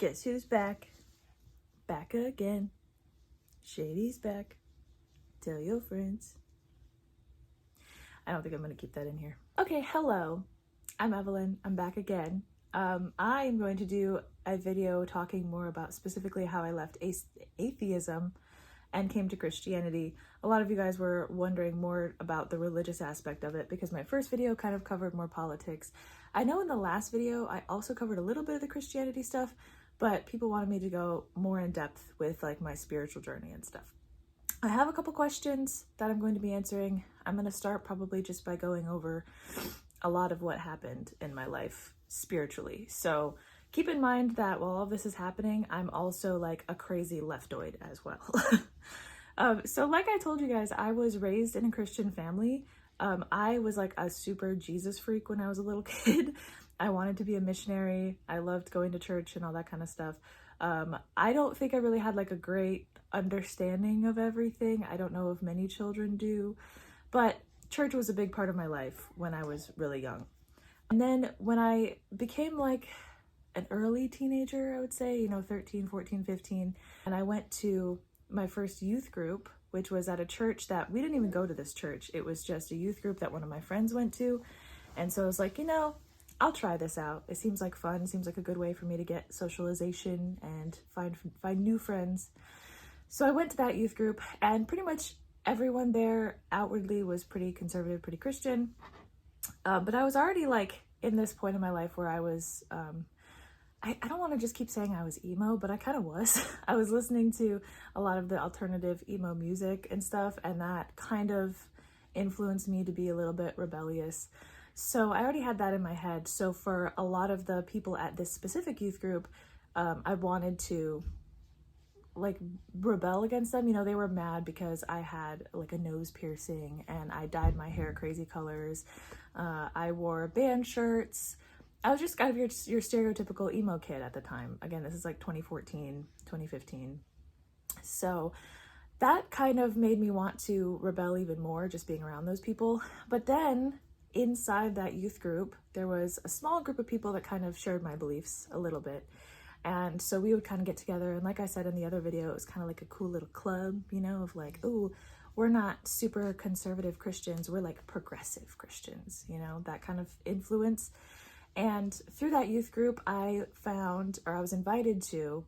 Guess who's back? Back again. Shady's back. Tell your friends. I don't think I'm going to keep that in here. Okay, hello. I'm Evelyn. I'm back again. I am going to do a video talking more about specifically how I left atheism and came to Christianity. A lot of you guys were wondering more about the religious aspect of it because my first video kind of covered more politics. I know in the last video I also covered a little bit of the Christianity stuff, but people wanted me to go more in depth with like my spiritual journey and stuff. I have a couple questions that I'm going to be answering. I'm going to start probably just by going over a lot of what happened in my life spiritually. So keep in mind that while all this is happening, I'm also like a crazy leftoid as well. So like I told you guys, I was raised in a Christian family. I was like a super Jesus freak when I was a little kid. I wanted to be a missionary. I loved going to church and all that kind of stuff. I don't think I really had like a great understanding of everything. I don't know if many children do, but church was a big part of my life when I was really young. And then when I became like an early teenager, I would say, 13, 14, 15, and I went to my first youth group, which was at a church that we didn't even go to this church. It was just a youth group that one of my friends went to. And so I was like, I'll try this out. It seems like fun. It seems like a good way for me to get socialization and find new friends. So I went to that youth group, and pretty much everyone there outwardly was pretty conservative, pretty Christian. But I was already like in this point in my life where I was, I don't want to just keep saying I was emo, but I kind of was. I was listening to a lot of the alternative emo music and stuff, and that kind of influenced me to be a little bit rebellious. So I already had that in my head. So for a lot of the people at this specific youth group, I wanted to like rebel against them. They were mad because I had like a nose piercing and I dyed my hair crazy colors. I wore band shirts. I was just kind of your stereotypical emo kid at the time. Again, this is like 2014, 2015. So that kind of made me want to rebel even more, just being around those people. But then inside that youth group, there was a small group of people that kind of shared my beliefs a little bit. And so we would kind of get together. And like I said in the other video, it was kind of like a cool little club, of like, oh, we're not super conservative Christians. We're like progressive Christians, that kind of influence. And through that youth group, I was invited to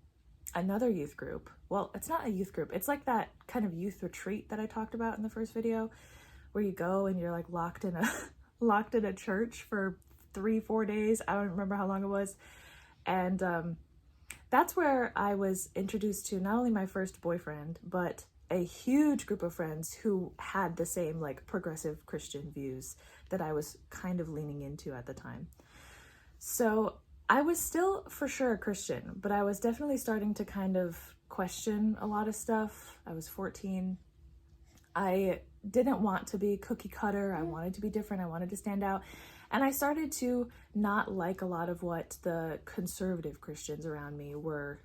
another youth group. Well, it's not a youth group. It's like that kind of youth retreat that I talked about in the first video, where you go and you're like locked in a church for 3-4 days. I don't remember how long it was. And that's where I was introduced to not only my first boyfriend, but a huge group of friends who had the same like progressive Christian views that I was kind of leaning into at the time. So I was still for sure a Christian, but I was definitely starting to kind of question a lot of stuff. I was 14. I didn't want to be cookie cutter. I wanted to be different. I wanted to stand out. And I started to not like a lot of what the conservative Christians around me were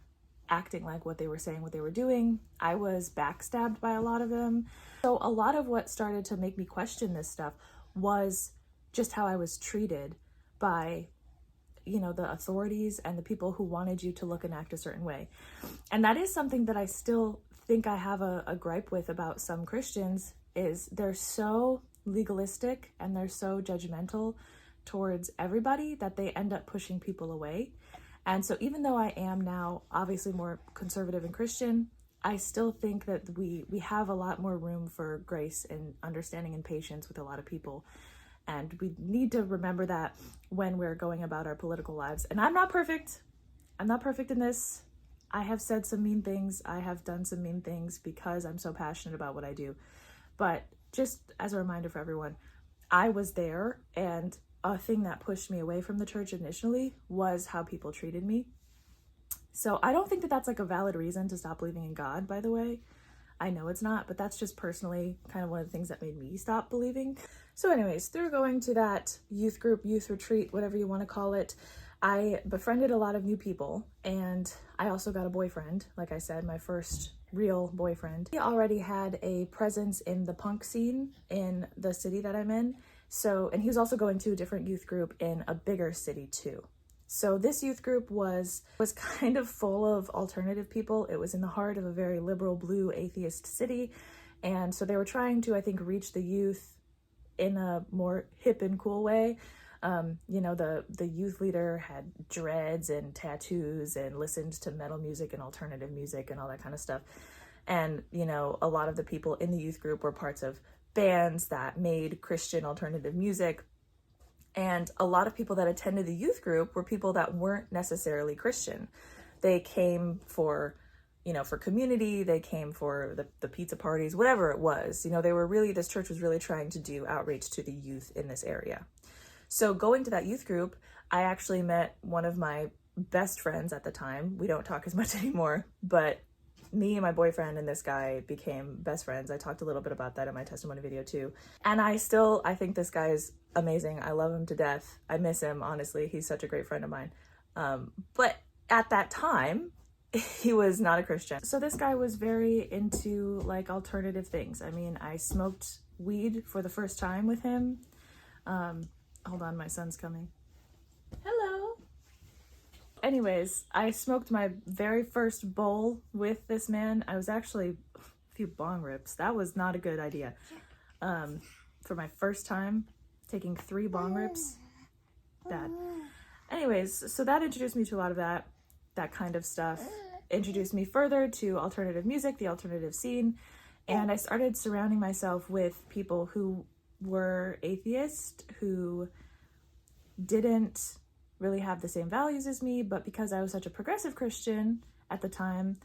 acting like, what they were saying, what they were doing. I was backstabbed by a lot of them. So a lot of what started to make me question this stuff was just how I was treated by the authorities and the people who wanted you to look and act a certain way. And that is something that I still think I have a gripe with about some Christians, is they're so legalistic and they're so judgmental towards everybody that they end up pushing people away. And so even though I am now obviously more conservative and Christian, I still think that we have a lot more room for grace and understanding and patience with a lot of people. And we need to remember that when we're going about our political lives. And I'm not perfect. I'm not perfect in this. I have said some mean things. I have done some mean things because I'm so passionate about what I do. But just as a reminder for everyone, I was there, and a thing that pushed me away from the church initially was how people treated me. So I don't think that that's like a valid reason to stop believing in God, by the way. I know it's not, but that's just personally kind of one of the things that made me stop believing. So anyways, through going to that youth group, youth retreat, whatever you want to call it, I befriended a lot of new people, and I also got a boyfriend. Like I said, my first real boyfriend. He already had a presence in the punk scene in the city that I'm in. So, and he was also going to a different youth group in a bigger city too. So this youth group was kind of full of alternative people. It was in the heart of a very liberal blue atheist city. And so they were trying to, I think, reach the youth in a more hip and cool way. You know, the youth leader had dreads and tattoos and listened to metal music and alternative music and all that kind of stuff. And, you know, a lot of the people in the youth group were parts of bands that made Christian alternative music. And a lot of people that attended the youth group were people that weren't necessarily Christian. They came for, you know, for community, they came for the pizza parties, whatever it was. You know, this church was really trying to do outreach to the youth in this area. So going to that youth group, I actually met one of my best friends at the time. We don't talk as much anymore, but me and my boyfriend and this guy became best friends. I talked a little bit about that in my testimony video too. And I think this guy is amazing. I love him to death. I miss him, honestly. He's such a great friend of mine. But at that time, he was not a Christian. So this guy was very into like alternative things. I mean, I smoked weed for the first time with him. Hold on, my son's coming. Hello. Anyways, I smoked my very first bowl with this man. I was actually a few bong rips. That was not a good idea. For my first time, taking 3 bong rips, bad. Anyways, so that introduced me to a lot of that kind of stuff. Introduced me further to alternative music, the alternative scene, and I started surrounding myself with people who were atheist, who didn't really have the same values as me, but because I was such a progressive Christian at the time,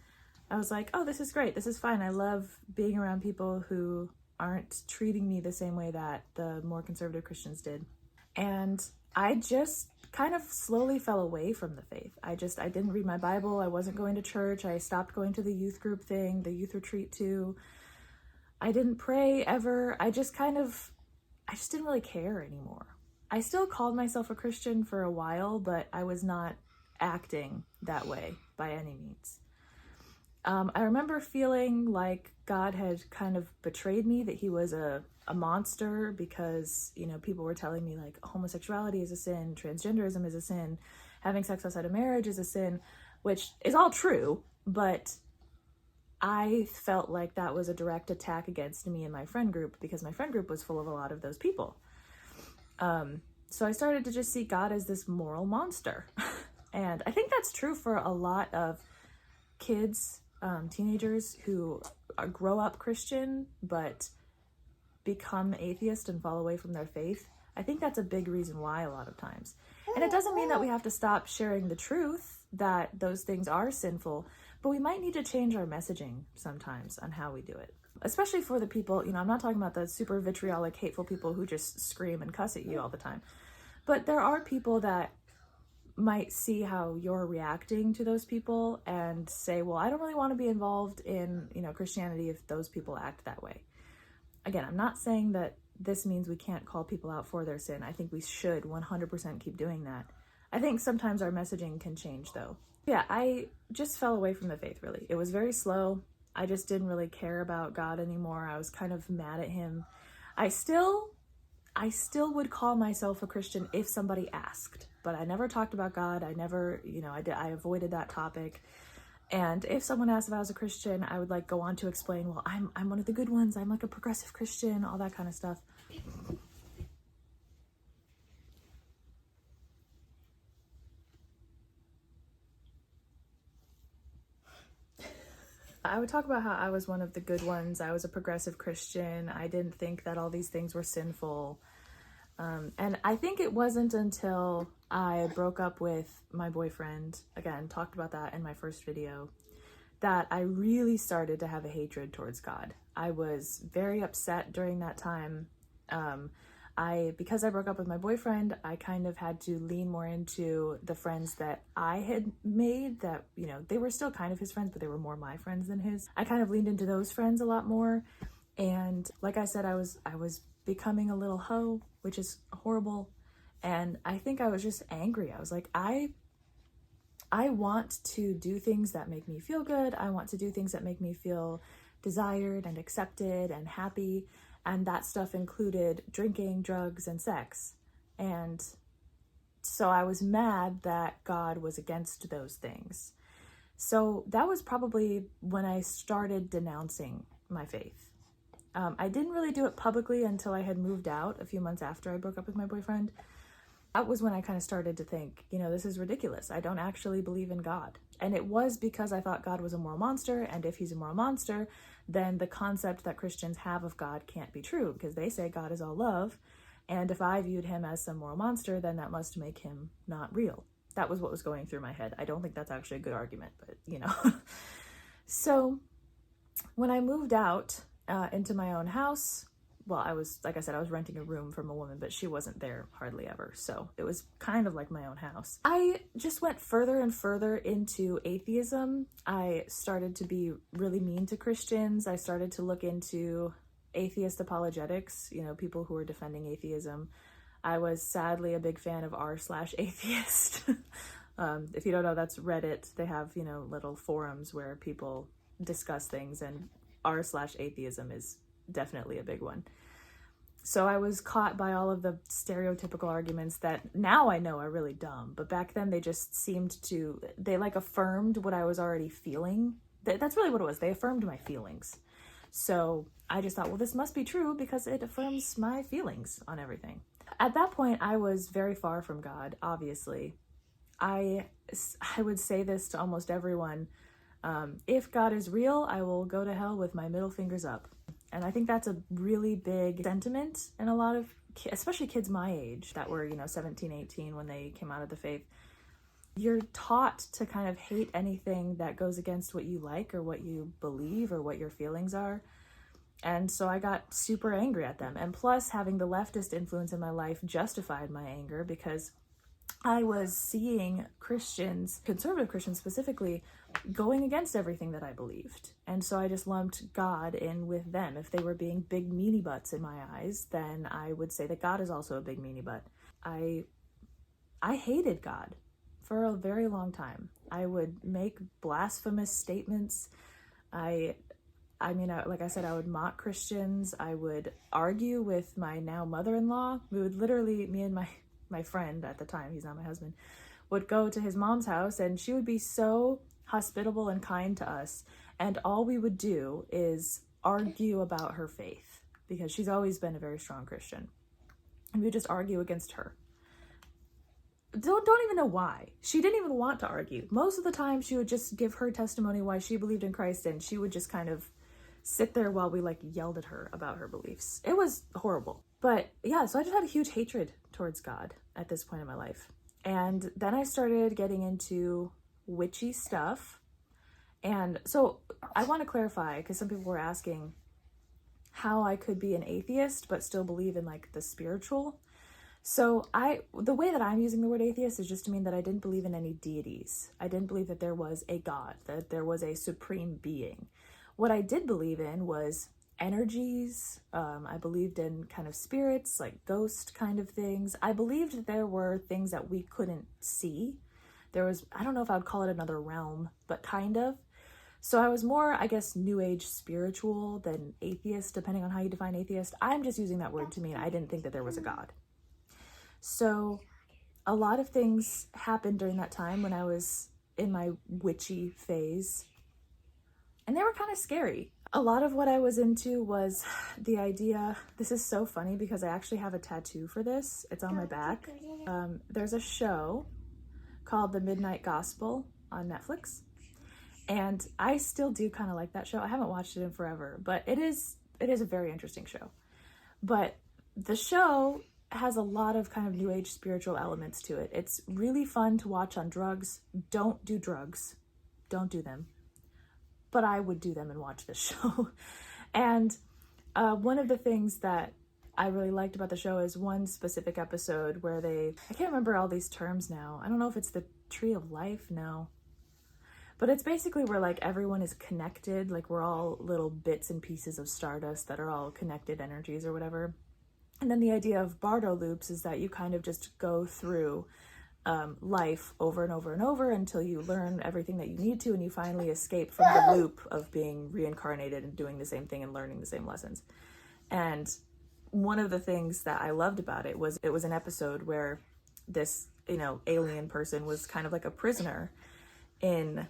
I was like, oh, this is great, this is fine. I love being around people who aren't treating me the same way that the more conservative Christians did. And I just kind of slowly fell away from the faith. I didn't read my Bible. I wasn't going to church. I stopped going to the youth group thing, the youth retreat too. I didn't pray ever. I just didn't really care anymore. I still called myself a Christian for a while, but I was not acting that way by any means. I remember feeling like God had kind of betrayed me, that he was a monster, because, you know, people were telling me like homosexuality is a sin, transgenderism is a sin, having sex outside of marriage is a sin, which is all true, but I felt like that was a direct attack against me and my friend group, because my friend group was full of a lot of those people. So I started to just see God as this moral monster. And I think that's true for a lot of kids, teenagers who grow up Christian but become atheist and fall away from their faith. I think that's a big reason why a lot of times. And it doesn't mean that we have to stop sharing the truth that those things are sinful, but we might need to change our messaging sometimes on how we do it. Especially for the people, you know, I'm not talking about the super vitriolic, hateful people who just scream and cuss at you all the time. But there are people that might see how you're reacting to those people and say, well, I don't really want to be involved in, you know, Christianity if those people act that way. Again, I'm not saying that this means we can't call people out for their sin. I think we should 100% keep doing that. I think sometimes our messaging can change though. Yeah, I just fell away from the faith, really. It was very slow. I just didn't really care about God anymore. I was kind of mad at him. I still would call myself a Christian if somebody asked, but I never talked about God. I never, you know, I avoided that topic. And if someone asked if I was a Christian, I would like go on to explain, well, I'm one of the good ones. I'm like a progressive Christian, all that kind of stuff. I would talk about how I was one of the good ones. I was a progressive Christian. I didn't think that all these things were sinful. And I think it wasn't until I broke up with my boyfriend, again, talked about that in my first video, that I really started to have a hatred towards God. I was very upset during that time. Because I broke up with my boyfriend, I kind of had to lean more into the friends that I had made that, you know, they were still kind of his friends, but they were more my friends than his. I kind of leaned into those friends a lot more. And like I said, I was becoming a little hoe, which is horrible. And I think I was just angry. I was like, I want to do things that make me feel good. I want to do things that make me feel desired and accepted and happy. And that stuff included drinking, drugs, and sex. And So I was mad that God was against those things. So that was probably when I started denouncing my faith. I didn't really do it publicly until I had moved out a few months after I broke up with my boyfriend. That was when I kind of started to think, this is ridiculous. I don't actually believe in God. And it was because I thought God was a moral monster. And if he's a moral monster, then the concept that Christians have of God can't be true, because they say God is all love. And if I viewed him as some moral monster, then that must make him not real. That was what was going through my head. I don't think that's actually a good argument, but So when I moved out into my own house, well, I was renting a room from a woman, but she wasn't there hardly ever. So it was kind of like my own house. I just went further and further into atheism. I started to be really mean to Christians. I started to look into atheist apologetics, people who are defending atheism. I was sadly a big fan of r/atheist. If you don't know, that's Reddit. They have, little forums where people discuss things, and r/atheism is definitely a big one. So I was caught by all of the stereotypical arguments that now I know are really dumb, but back then they just seemed to, they affirmed what I was already feeling. That's really what it was. They affirmed my feelings. So I just thought, well, this must be true because it affirms my feelings on everything. At that point, I was very far from God, obviously. I would say this to almost everyone. If God is real, I will go to hell with my middle fingers up. And I think that's a really big sentiment in a lot of, especially kids my age that were, 17, 18 when they came out of the faith. You're taught to kind of hate anything that goes against what you like or what you believe or what your feelings are. And so I got super angry at them. And plus, having the leftist influence in my life justified my anger, because I was seeing Christians, conservative Christians specifically, going against everything that I believed. And so I just lumped God in with them. If they were being big meanie butts in my eyes, then I would say that God is also a big meanie butt. I hated God for a very long time. I would make blasphemous statements. Like I said, I would mock Christians. I would argue with my now mother-in-law. We would literally, me and my friend at the time, he's not my husband, would go to his mom's house, and she would be so hospitable and kind to us. And all we would do is argue about her faith, because she's always been a very strong Christian. And we would just argue against her. Don't even know why. She didn't even want to argue. Most of the time, she would just give her testimony why she believed in Christ, and she would just kind of sit there while we yelled at her about her beliefs. It was horrible. But yeah, so I just had a huge hatred towards God at this point in my life. And then I started getting into witchy stuff. And so I want to clarify, because some people were asking how I could be an atheist but still believe in the spiritual. So the way that I'm using the word atheist is just to mean that I didn't believe in any deities. I didn't believe that there was a God, that there was a supreme being. What I did believe in was energies. I believed in kind of spirits, like ghost kind of things. I believed that there were things that we couldn't see. There was, I don't know if I would call it another realm, but kind of. So I was more, I guess, New Age spiritual than atheist, depending on how you define atheist. I'm just using that word to mean I didn't think that there was a God. So a lot of things happened during that time when I was in my witchy phase, and they were kind of scary. A lot of what I was into was the idea, this is so funny because I actually have a tattoo for this. It's on my back. There's a show called The Midnight Gospel on Netflix. And I still do kind of like that show. I haven't watched it in forever, but it is a very interesting show. But the show has a lot of kind of New Age spiritual elements to it. It's really fun to watch on drugs. Don't do drugs. Don't do them. But I would do them and watch this show. And one of the things that I really liked about the show is one specific episode where I can't remember all these terms now. I don't know if it's the Tree of Life, no. But it's basically where everyone is connected, we're all little bits and pieces of stardust that are all connected energies or whatever. And then the idea of Bardo loops is that you kind of just go through life over and over and over until you learn everything that you need to, and you finally escape from the loop of being reincarnated and doing the same thing and learning the same lessons. And one of the things that I loved about it was an episode where this you know, alien person was kind of like a prisoner in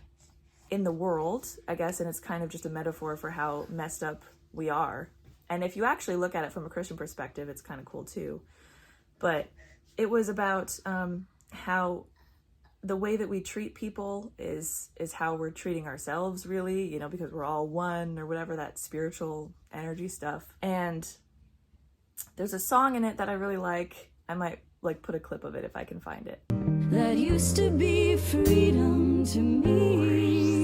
the world, I guess, and it's kind of just a metaphor for how messed up we are. And if you actually look at it from a Christian perspective, it's kind of cool too. But it was about how the way that we treat people is how we're treating ourselves, really, you know, because we're all one, or whatever, that spiritual energy stuff. And there's a song in it that I really like. I might like put a clip of it if I can find it. That used to be freedom to me,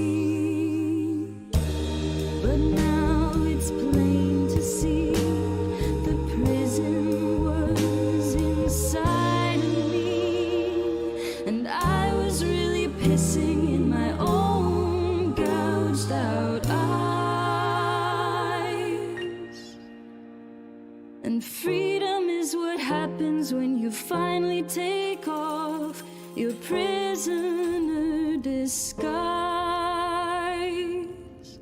but now it's plain to see the prison was inside of me, and I was really pissing in my own gouged out eyes. And freedom is what happens when you finally take off your prisoner disguise.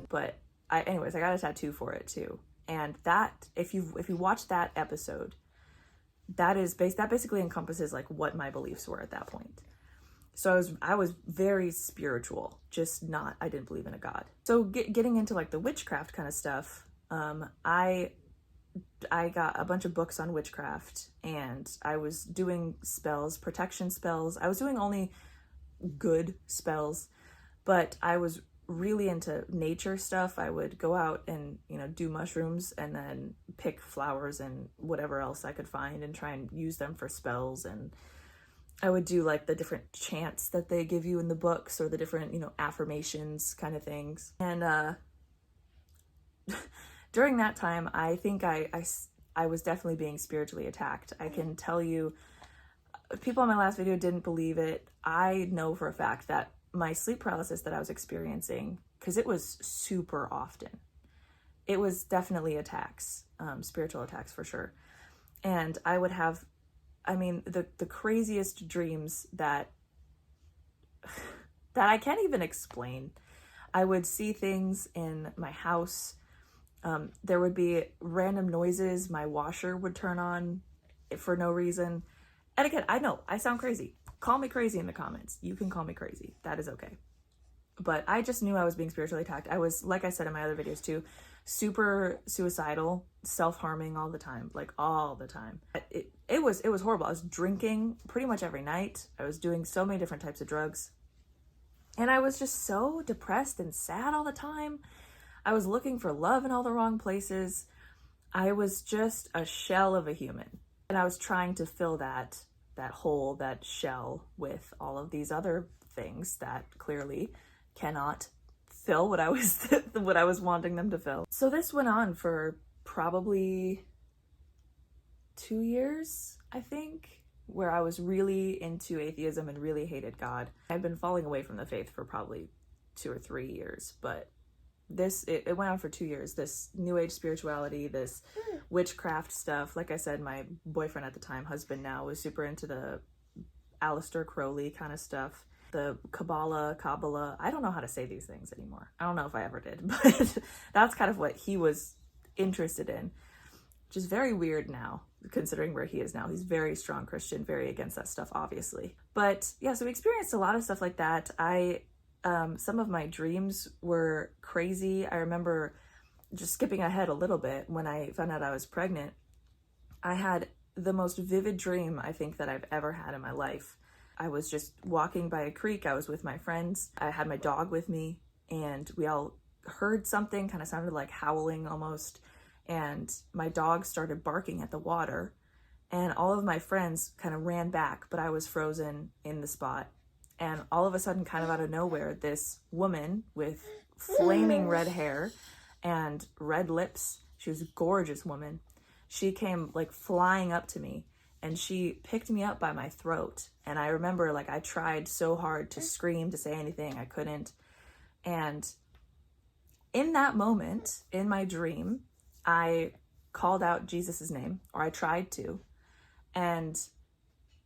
But anyways, I got a tattoo for it too. And that, if you watch that episode, that basically encompasses like what my beliefs were at that point. So I was very spiritual, just not, I didn't believe in a God. So getting into like the witchcraft kind of stuff, I got a bunch of books on witchcraft, and I was doing spells, protection spells. I was doing only good spells, but I was really into nature stuff. I would go out and, you know, do mushrooms and then pick flowers and whatever else I could find and try and use them for spells. And I would do like the different chants that they give you in the books, or the different, you know, affirmations kind of things. And during that time, I think I was definitely being spiritually attacked. I can tell you, people in my last video didn't believe it. I know for a fact that my sleep paralysis that I was experiencing, because it was super often, it was definitely attacks, spiritual attacks for sure. And I would have, I mean, the craziest dreams that I can't even explain. I would see things in my house. There would be random noises. My washer would turn on for no reason. And again, I know I sound crazy. Call me crazy in the comments. You can call me crazy. That is okay. But I just knew I was being spiritually attacked. I was, like I said in my other videos too, super suicidal, self-harming all the time, like all the time. It was horrible. I was drinking pretty much every night. I was doing so many different types of drugs. And I was just so depressed and sad all the time. I was looking for love in all the wrong places. I was just a shell of a human. And I was trying to fill that hole, that shell, with all of these other things that clearly cannot fill what I was wanting them to fill. So this went on for probably 2 years, I think, where I was really into atheism and really hated God. I'd been falling away from the faith for probably 2 or 3 years, but it went on for 2 years. This new age spirituality, this witchcraft stuff. Like I said, my boyfriend at the time, husband now, was super into the Aleister Crowley kind of stuff. The Kabbalah. I don't know how to say these things anymore. I don't know if I ever did, but that's kind of what he was interested in. Which is very weird now, considering where he is now. He's very strong Christian, very against that stuff, obviously. But yeah, so we experienced a lot of stuff like that. Some of my dreams were crazy. I remember, just skipping ahead a little bit, when I found out I was pregnant, I had the most vivid dream I think that I've ever had in my life. I was just walking by a creek. I was with my friends. I had my dog with me, and we all heard something, kind of sounded like howling almost, and my dog started barking at the water, and all of my friends kind of ran back, but I was frozen in the spot. And all of a sudden, kind of out of nowhere, this woman with flaming red hair and red lips, she was a gorgeous woman, she came like flying up to me, and she picked me up by my throat. And I remember, like, I tried so hard to scream, to say anything, I couldn't. And in that moment, in my dream, I called out Jesus's name, or I tried to, and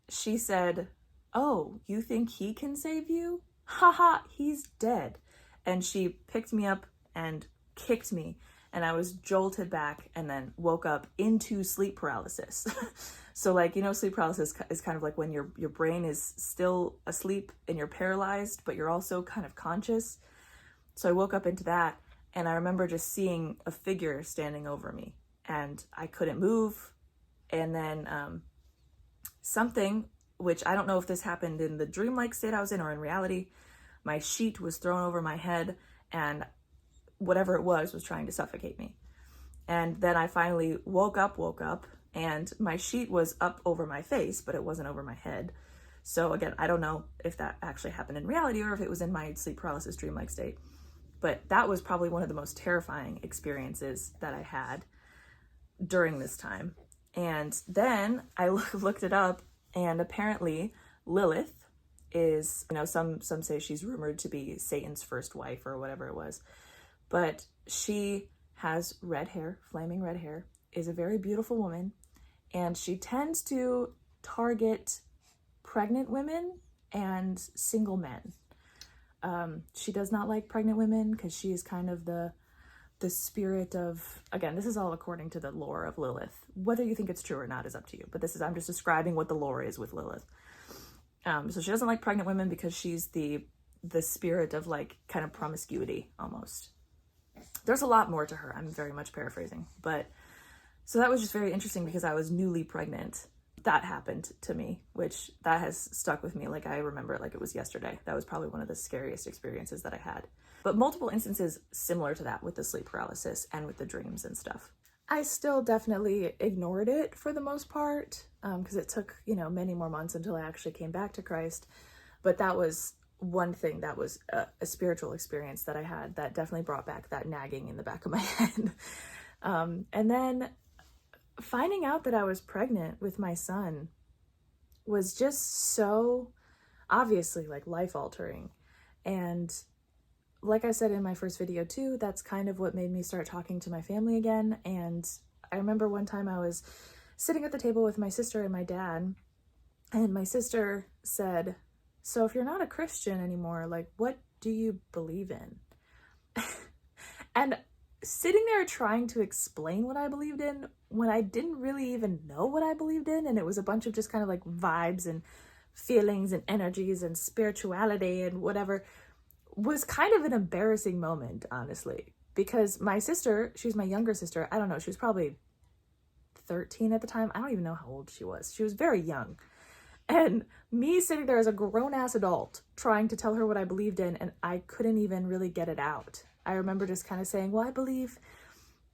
she said, "Oh, you think he can save you? Haha, he's dead." And she picked me up and kicked me and I was jolted back and then woke up into sleep paralysis. So like, sleep paralysis is kind of like when your brain is still asleep and you're paralyzed, but you're also kind of conscious. So I woke up into that, and I remember just seeing a figure standing over me, and I couldn't move. And then something, which I don't know if this happened in the dreamlike state I was in or in reality, my sheet was thrown over my head, and whatever it was trying to suffocate me. And then I finally woke up, and my sheet was up over my face, but it wasn't over my head. So again, I don't know if that actually happened in reality or if it was in my sleep paralysis dreamlike state. But that was probably one of the most terrifying experiences that I had during this time. And then I looked it up, and apparently Lilith is, some say she's rumored to be Satan's first wife or whatever it was. But she has red hair, flaming red hair, is a very beautiful woman, and she tends to target pregnant women and single men. She does not like pregnant women because she is kind of the spirit of, again, this is all according to the lore of Lilith. Whether you think it's true or not is up to you, but I'm just describing what the lore is with Lilith. So she doesn't like pregnant women because she's the spirit of like kind of promiscuity almost. There's a lot more to her. I'm very much paraphrasing, but so that was just very interesting because I was newly pregnant. That happened to me, which that has stuck with me. Like I remember it like it was yesterday. That was probably one of the scariest experiences that I had. But multiple instances similar to that with the sleep paralysis and with the dreams and stuff. I still definitely ignored it for the most part because it took, many more months until I actually came back to Christ. But that was one thing that was a spiritual experience that I had that definitely brought back that nagging in the back of my head. And then finding out that I was pregnant with my son was just so obviously like life altering. And like I said in my first video too, that's kind of what made me start talking to my family again. And I remember one time I was sitting at the table with my sister and my dad, and my sister said, "So if you're not a Christian anymore, like what do you believe in?" And sitting there trying to explain what I believed in when I didn't really even know what I believed in, and it was a bunch of just kind of like vibes and feelings and energies and spirituality and whatever, was kind of an embarrassing moment, honestly, because my sister, she's my younger sister, I don't know, she was probably 13 at the time. I don't even know how old she was. She was very young. And me sitting there as a grown-ass adult trying to tell her what I believed in, and I couldn't even really get it out. I remember just kind of saying, well, I believe,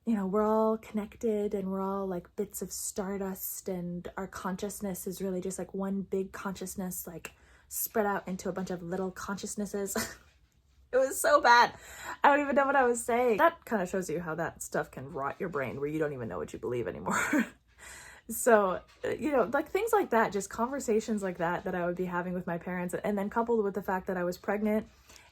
we're all connected and we're all like bits of stardust, and our consciousness is really just like one big consciousness, like spread out into a bunch of little consciousnesses. It was so bad. I don't even know what I was saying. That kind of shows you how that stuff can rot your brain where you don't even know what you believe anymore. So, like things like that, just conversations like that I would be having with my parents, and then coupled with the fact that I was pregnant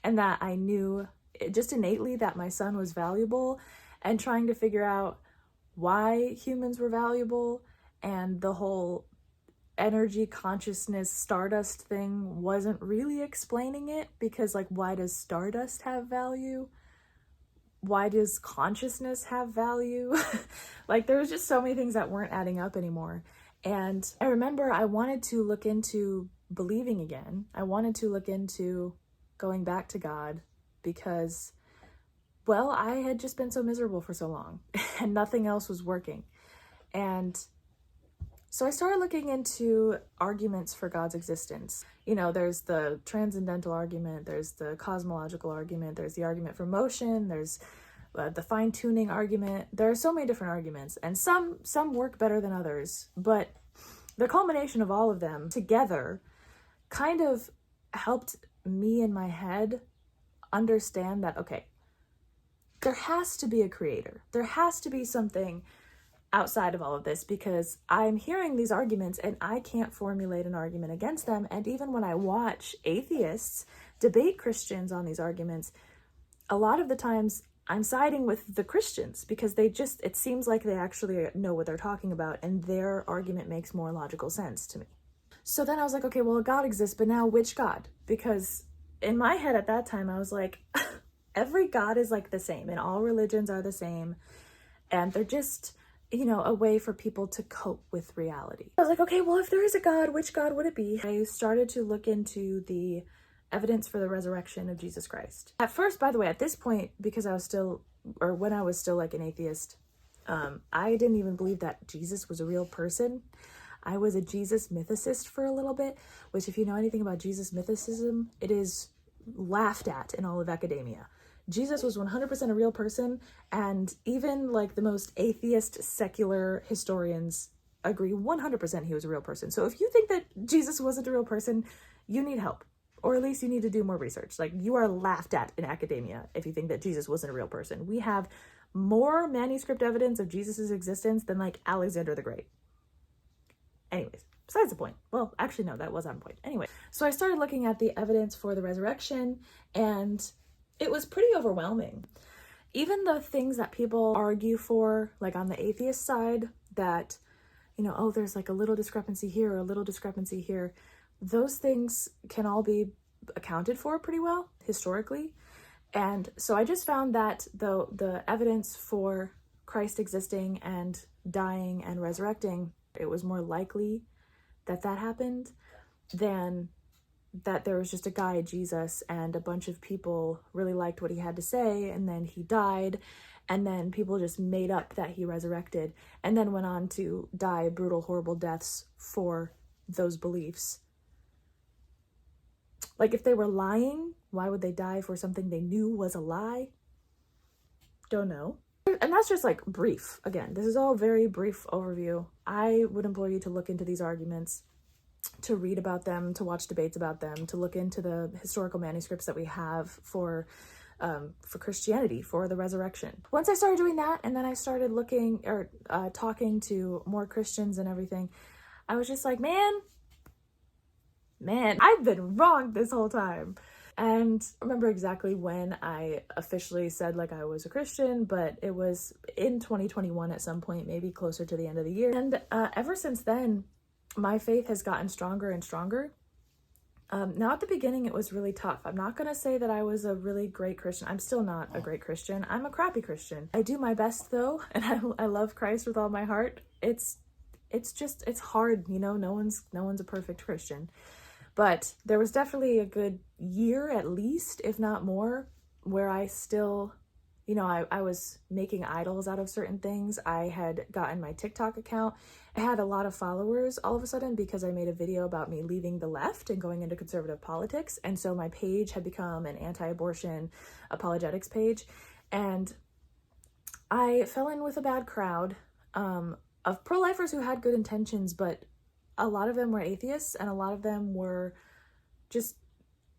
and that I knew just innately that my son was valuable, and trying to figure out why humans were valuable, and the whole energy, consciousness, stardust thing wasn't really explaining it, because like, why does stardust have value? Why does consciousness have value? Like there was just so many things that weren't adding up anymore. And I remember I wanted to look into believing again. I wanted to look into going back to God because, well, I had just been so miserable for so long and nothing else was working. And so I started looking into arguments for God's existence. There's the transcendental argument, there's the cosmological argument, there's the argument for motion, there's the fine-tuning argument. There are so many different arguments, and some work better than others, but the culmination of all of them together kind of helped me in my head understand that, okay, there has to be a creator. There has to be something outside of all of this, because I'm hearing these arguments and I can't formulate an argument against them. And even when I watch atheists debate Christians on these arguments, a lot of the times I'm siding with the Christians because it seems like they actually know what they're talking about and their argument makes more logical sense to me. So then I was like, okay, well, God exists, but now which God? Because in my head at that time, I was like, every God is like the same and all religions are the same. And they're just, you know, a way for people to cope with reality. I was like, okay, well, if there is a God, which God would it be? I started to look into the evidence for the resurrection of Jesus Christ. At first, by the way, at this point, because I was still, or when I was still like an atheist, I didn't even believe that Jesus was a real person. I was a Jesus mythicist for a little bit, which if you know anything about Jesus mythicism, it is laughed at in all of academia. Jesus was 100% a real person, and even like the most atheist secular historians agree 100% he was a real person. So if you think that Jesus wasn't a real person, you need help, or at least you need to do more research. Like, you are laughed at in academia if you think that Jesus wasn't a real person. We have more manuscript evidence of Jesus's existence than like Alexander the Great. Anyways, besides the point. Well, actually, no, that was on point. Anyway, so I started looking at the evidence for the resurrection, and it was pretty overwhelming. Even the things that people argue for, like on the atheist side, that, you know, oh, there's like a little discrepancy here or a little discrepancy here, those things can all be accounted for pretty well historically. And so I just found that the evidence for Christ existing and dying and resurrecting, it was more likely that that happened than that there was just a guy, Jesus, and a bunch of people really liked what he had to say, and then he died, and then people just made up that he resurrected, and then went on to die brutal, horrible deaths for those beliefs. Like, if they were lying, why would they die for something they knew was a lie? Don't know. And that's just like brief. Again, this is all very brief overview. I would implore you to look into these arguments, to read about them, to watch debates about them, to look into the historical manuscripts that we have for Christianity, for the resurrection. Once I started doing that, and then I started looking or talking to more Christians and everything, I was just like, man, I've been wrong this whole time. And I remember exactly when I officially said like I was a Christian, but it was in 2021 at some point, maybe closer to the end of the year. And ever since then, my faith has gotten stronger and stronger. Now at the beginning, it was really tough. I'm not going to say that I was a really great Christian. I'm still not a great Christian. I'm a crappy Christian. I do my best though, and I love Christ with all my heart. It's hard, you know, no one's a perfect Christian. But there was definitely a good year at least, if not more, where I still, you know, I was making idols out of certain things. I had gotten my TikTok account. I had a lot of followers all of a sudden because I made a video about me leaving the left and going into conservative politics. And so my page had become an anti-abortion apologetics page. And I fell in with a bad crowd of pro-lifers who had good intentions, but a lot of them were atheists, and a lot of them were just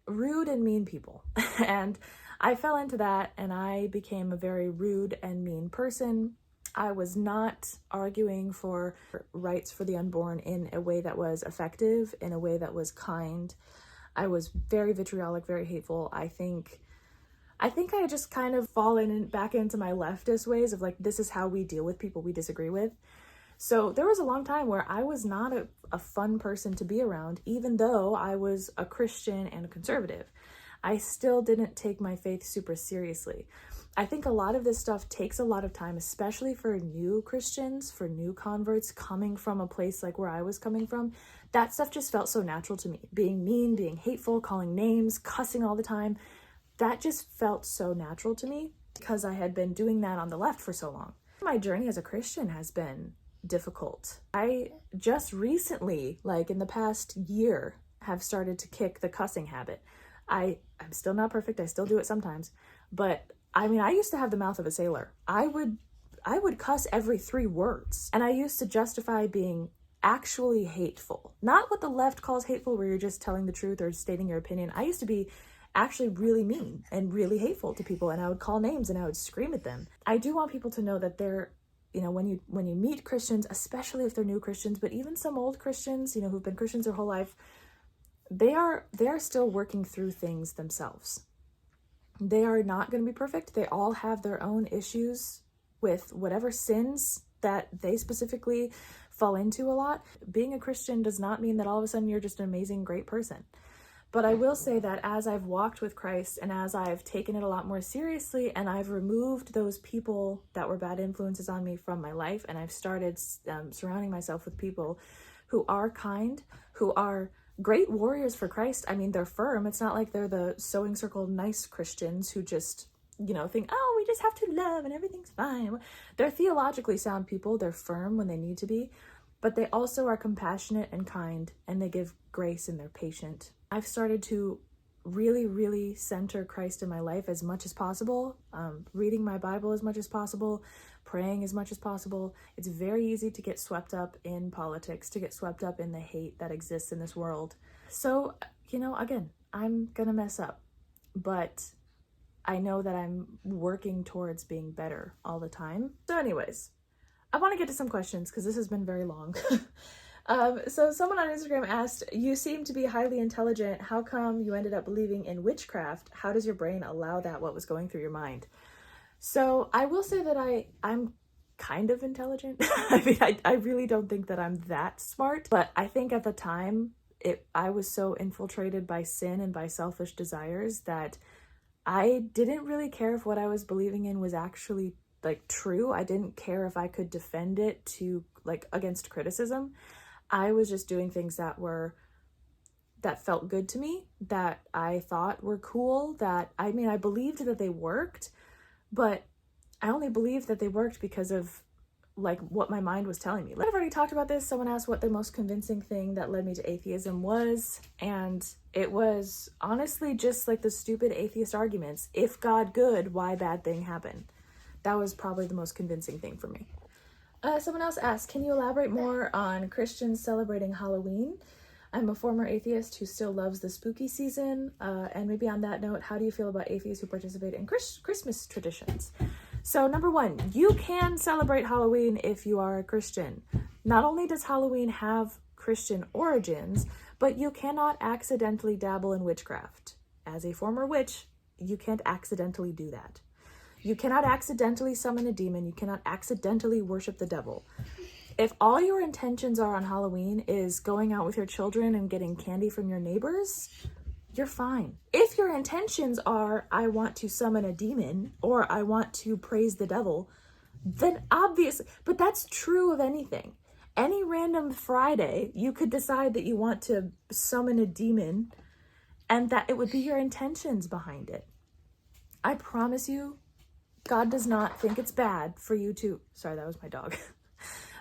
rude and mean people. And I fell into that, and I became a very rude and mean person. I was not arguing for rights for the unborn in a way that was effective, in a way that was kind. I was very vitriolic, very hateful. I think I just kind of fallen back into my leftist ways of like, this is how we deal with people we disagree with. So there was a long time where I was not a fun person to be around, even though I was a Christian and a conservative. I still didn't take my faith super seriously. I think a lot of this stuff takes a lot of time, especially for new Christians, for new converts coming from a place like where I was coming from. That stuff just felt so natural to me. Being mean, being hateful, calling names, cussing all the time. That just felt so natural to me because I had been doing that on the left for so long. My journey as a Christian has been difficult. I just recently, like in the past year, have started to kick the cussing habit. I'm still not perfect. I still do it sometimes, but I mean, I used to have the mouth of a sailor. I would cuss every 3 words, and I used to justify being actually hateful. Not what the left calls hateful, where you're just telling the truth or stating your opinion. I used to be actually really mean and really hateful to people, and I would call names and I would scream at them. I do want people to know that they're, you know, when you meet Christians, especially if they're new Christians, but even some old Christians, you know, who've been Christians their whole life, they are still working through things themselves. They are not going to be perfect. They all have their own issues with whatever sins that they specifically fall into a lot. Being a Christian does not mean that all of a sudden you're just an amazing, great person. But I will say that as I've walked with Christ and as I've taken it a lot more seriously and I've removed those people that were bad influences on me from my life, and I've started surrounding myself with people who are kind, who are great warriors for Christ. I mean, they're firm. It's not like they're the sewing circle nice Christians who just, think, oh, we just have to love and everything's fine. They're theologically sound people. They're firm when they need to be, but they also are compassionate and kind, and they give grace and they're patient. I've started to really, really center Christ in my life as much as possible, reading my Bible as much as possible, praying as much as possible. It's very easy to get swept up in politics, to get swept up in the hate that exists in this world. So, again, I'm gonna mess up, but I know that I'm working towards being better all the time. So anyways, I want to get to some questions because this has been very long. So someone on Instagram asked, you seem to be highly intelligent. How come you ended up believing in witchcraft? How does your brain allow that? What was going through your mind? So I will say that I'm kind of intelligent. I mean, I really don't think that I'm that smart, but I think at the time I was so infiltrated by sin and by selfish desires that I didn't really care if what I was believing in was actually true. I didn't care if I could defend it against criticism. I was just doing things that felt good to me, that I thought were cool, I believed that they worked, but I only believed that they worked because of what my mind was telling me. I've already talked about this. Someone asked what the most convincing thing that led me to atheism was, and it was honestly just the stupid atheist arguments. If God good, why bad thing happen? That was probably the most convincing thing for me. Someone else asked, can you elaborate more on Christians celebrating Halloween? I'm a former atheist who still loves the spooky season. And maybe on that note, how do you feel about atheists who participate in Christmas traditions? So number one, you can celebrate Halloween if you are a Christian. Not only does Halloween have Christian origins, but you cannot accidentally dabble in witchcraft. As a former witch, you can't accidentally do that. You cannot accidentally summon a demon. You cannot accidentally worship the devil. If all your intentions are on Halloween is going out with your children and getting candy from your neighbors, you're fine. If your intentions are, I want to summon a demon or I want to praise the devil, then obviously, but that's true of anything. Any random Friday, you could decide that you want to summon a demon and that it would be your intentions behind it. I promise you, God does not think it's bad for you to, sorry, that was my dog.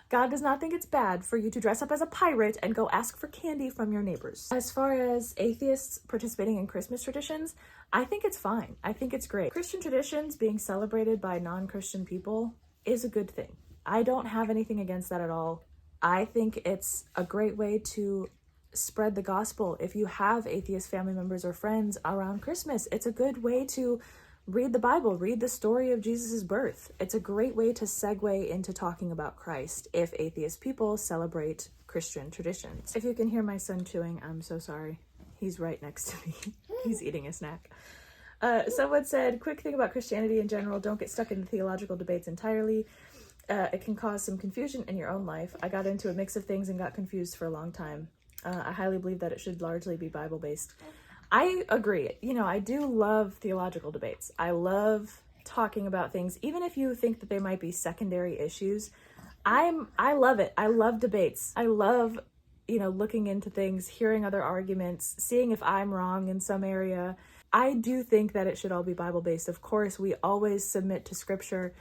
God does not think it's bad for you to dress up as a pirate and go ask for candy from your neighbors. As far as atheists participating in Christmas traditions, I think it's fine. I think it's great. Christian traditions being celebrated by non-Christian people is a good thing. I don't have anything against that at all. I think it's a great way to spread the gospel. If you have atheist family members or friends around Christmas, it's a good way to read the Bible, read the story of Jesus's birth. It's a great way to segue into talking about Christ if atheist people celebrate Christian traditions. If you can hear my son chewing, I'm so sorry. He's right next to me. He's eating a snack. Someone said, quick thing about Christianity in general, don't get stuck in theological debates entirely. It can cause some confusion in your own life. I got into a mix of things and got confused for a long time. I highly believe that it should largely be Bible-based. I agree. I do love theological debates. I love talking about things, even if you think that they might be secondary issues. I love it. I love debates. I love, looking into things, hearing other arguments, seeing if I'm wrong in some area. I do think that it should all be Bible-based. Of course, we always submit to scripture,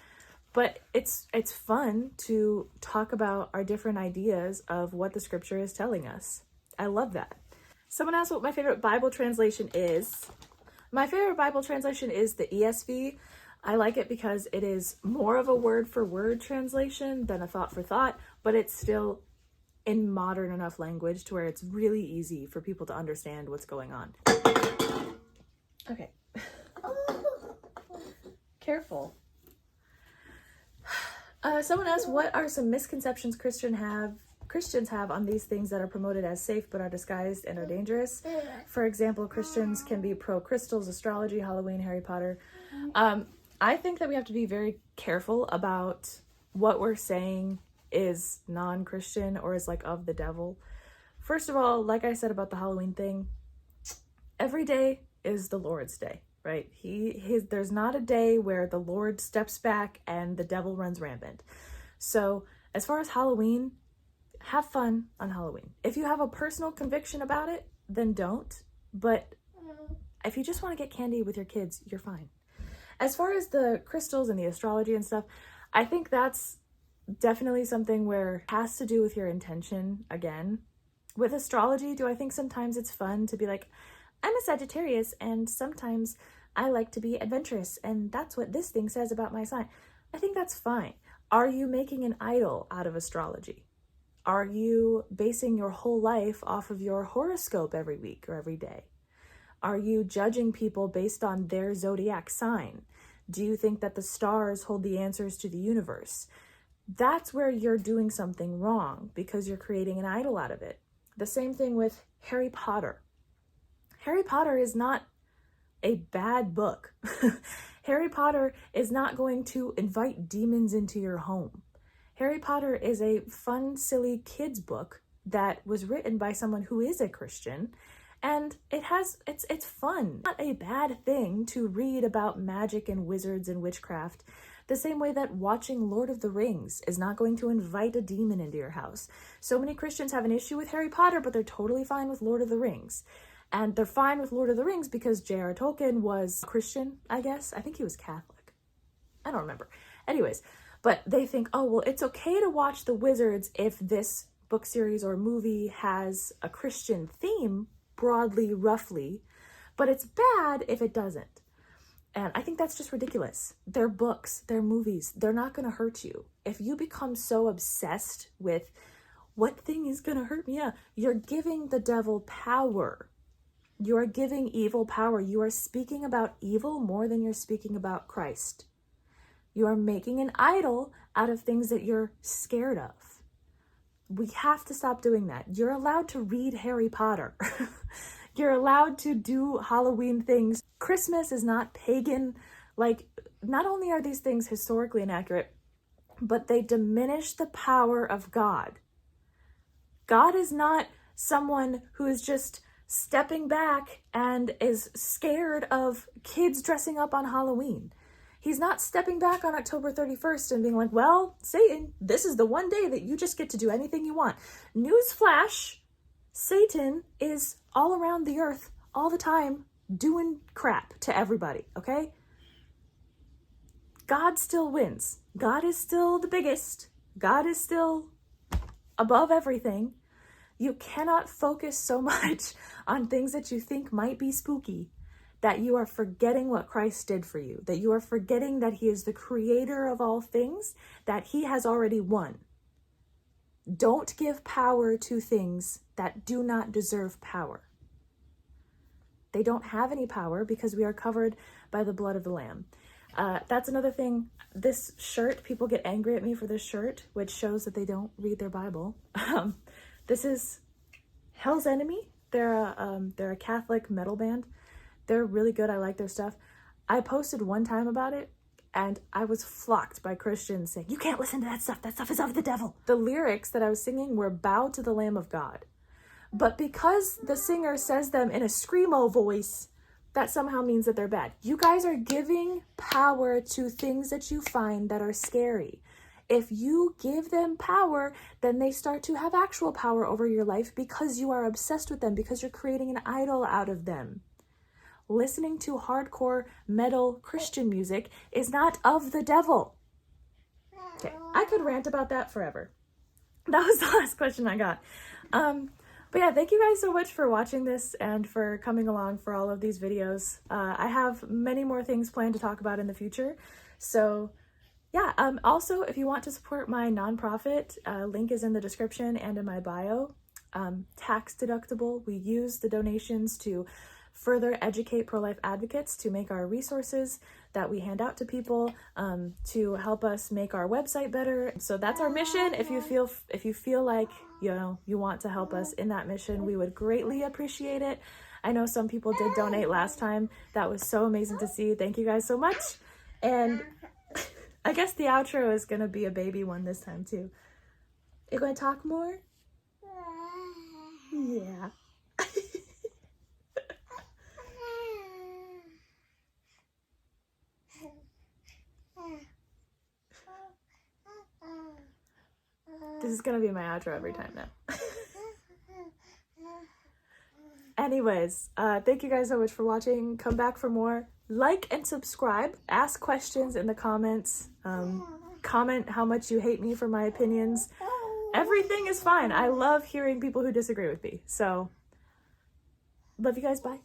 but it's fun to talk about our different ideas of what the scripture is telling us. I love that. Someone asked what my favorite Bible translation is. My favorite Bible translation is the ESV. I like it because it is more of a word-for-word translation than a thought-for-thought, but it's still in modern enough language to where it's really easy for people to understand what's going on. Okay. Careful. Someone asked, what are some misconceptions Christians have on these things that are promoted as safe but are disguised and are dangerous? For example, Christians can be pro-crystals, astrology, Halloween, Harry Potter. I think that we have to be very careful about what we're saying is non-Christian or is of the devil. First of all, like I said about the Halloween thing, every day is the Lord's day, right? There's not a day where the Lord steps back and the devil runs rampant. So as far as Halloween, have fun on Halloween. If you have a personal conviction about it, then don't. But if you just want to get candy with your kids, you're fine. As far as the crystals and the astrology and stuff, I think that's definitely something where it has to do with your intention again. With astrology, do I think sometimes it's fun to be like, I'm a Sagittarius and sometimes I like to be adventurous and that's what this thing says about my sign. I think that's fine. Are you making an idol out of astrology? Are you basing your whole life off of your horoscope every week or every day? Are you judging people based on their zodiac sign? Do you think that the stars hold the answers to the universe? That's where you're doing something wrong because you're creating an idol out of it. The same thing with Harry Potter. Harry Potter is not a bad book. Harry Potter is not going to invite demons into your home. Harry Potter is a fun, silly kids book that was written by someone who is a Christian, and it's fun. Not a bad thing to read about magic and wizards and witchcraft, the same way that watching Lord of the Rings is not going to invite a demon into your house. So many Christians have an issue with Harry Potter, but they're totally fine with Lord of the Rings. And they're fine with Lord of the Rings because J.R. Tolkien was Christian, I guess. I think he was Catholic. I don't remember. Anyways, but they think, oh, well, it's okay to watch The Wizards if this book series or movie has a Christian theme, broadly, roughly, but it's bad if it doesn't. And I think that's just ridiculous. They're books, they're movies, they're not going to hurt you. If you become so obsessed with what thing is going to hurt me, you're giving the devil power. You are giving evil power. You are speaking about evil more than you're speaking about Christ. You are making an idol out of things that you're scared of. We have to stop doing that. You're allowed to read Harry Potter. You're allowed to do Halloween things. Christmas is not pagan. Like, not only are these things historically inaccurate, but they diminish the power of God. God is not someone who is just stepping back and is scared of kids dressing up on Halloween. He's not stepping back on October 31st and being like, well, Satan, this is the one day that you just get to do anything you want. Newsflash, Satan is all around the earth all the time doing crap to everybody, okay? God still wins. God is still the biggest. God is still above everything. You cannot focus so much on things that you think might be spooky that you are forgetting what Christ did for you, that you are forgetting that he is the creator of all things, that he has already won. Don't give power to things that do not deserve power. They don't have any power because we are covered by the blood of the Lamb. That's another thing. This shirt, people get angry at me for this shirt, which shows that they don't read their Bible. This is Hell's Enemy. They're a Catholic metal band. They're really good. I like their stuff. I posted one time about it, and I was flocked by Christians saying, you can't listen to that stuff. That stuff is of the devil. The lyrics that I was singing were bow to the Lamb of God. But because the singer says them in a screamo voice, that somehow means that they're bad. You guys are giving power to things that you find that are scary. If you give them power, then they start to have actual power over your life because you are obsessed with them, because you're creating an idol out of them. Listening to hardcore metal Christian music is not of the devil. Okay, I could rant about that forever. That was the last question I got. But yeah, thank you guys so much for watching this and for coming along for all of these videos. I have many more things planned to talk about in the future. So yeah, also, if you want to support my nonprofit, link is in the description and in my bio. Tax deductible. We use the donations to further educate pro-life advocates, to make our resources that we hand out to people, to help us make our website better. So that's our mission. If you feel like, you know, you want to help us in that mission, we would greatly appreciate it. I know some people did donate last time. That was so amazing to see. Thank you guys so much. And I guess the outro is gonna be a baby one this time too. You gonna talk more? Yeah. This is gonna be my outro every time now. Anyways, thank you guys so much for watching. Come back for more. Like and subscribe. Ask questions in the comments. Comment how much you hate me for my opinions. Everything is fine. I love hearing people who disagree with me. So, love you guys. Bye.